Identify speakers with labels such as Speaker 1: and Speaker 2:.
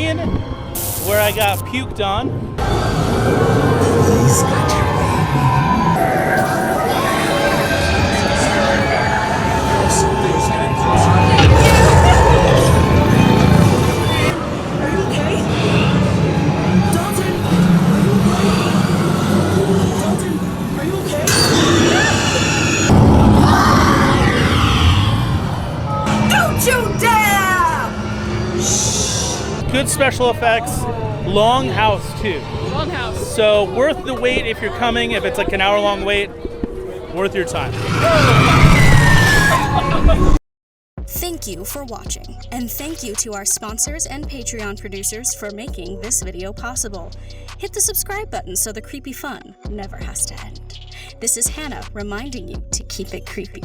Speaker 1: scene where I got puked on.
Speaker 2: He's got your
Speaker 1: Good special effects, long house too.
Speaker 3: Long house.
Speaker 1: So worth the wait if you're coming. If it's like an hour-long wait, worth your time.
Speaker 4: Thank you for watching, and thank you to our sponsors and Patreon producers for making this video possible. Hit the subscribe button so the creepy fun never has to end. This is Hannah reminding you to keep it creepy.